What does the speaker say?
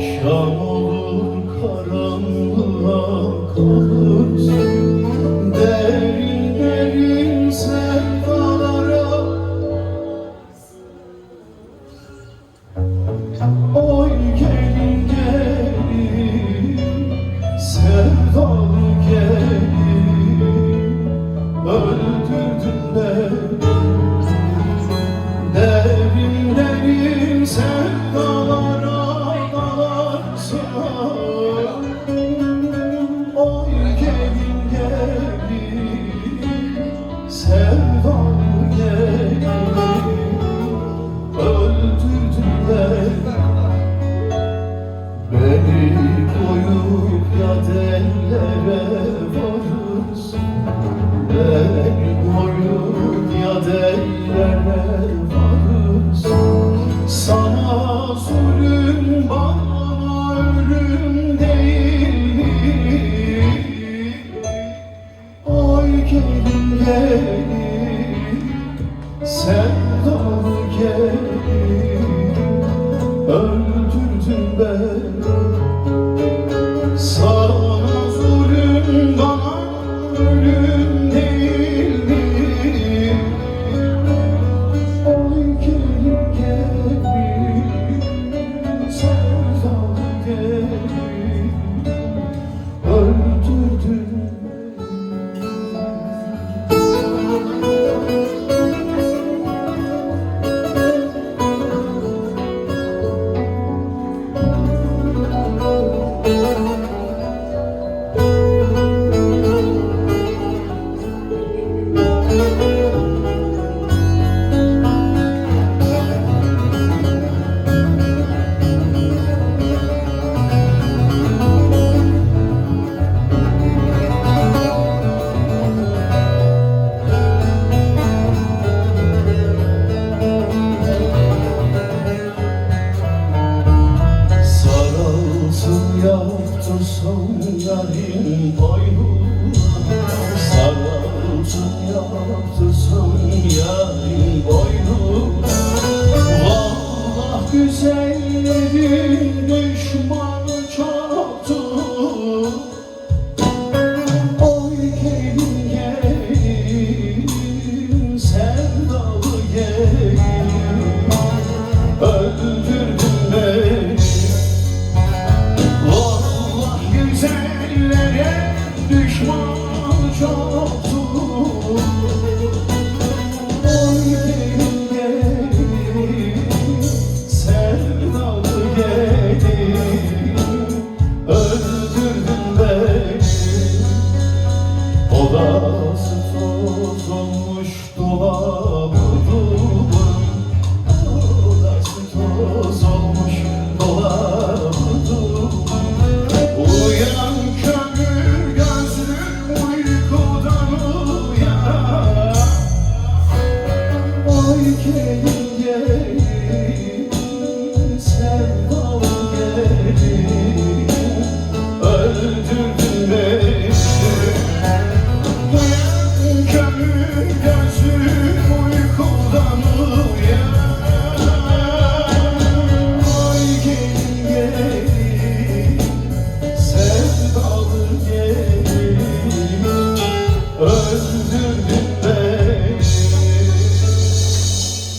Şam olur karanlığa kalırsın, derin derin sevdalara. Oy gelin gelin, sevdalı gelin, öldürdün beni. Derin derin sevdalara dalarsın. Oy gelin gelin, sevdalı gelin, öldürdün beni. Beni koyup yad ellere varırsın, beni koyup yad ellere varırsın. Sana zulüm, bana ölüm değil mi? Ay gelin gelin, sevdalı gelin, öldürdün beni. Sana zulüm, bana ölüm değil mi? Oy gelin gelin, sevdalı gelin, öldürdün beni. Yaptırsam yarim boynuna, sarılsın yaptırsam yarim boynuna. Vallahi güzelleri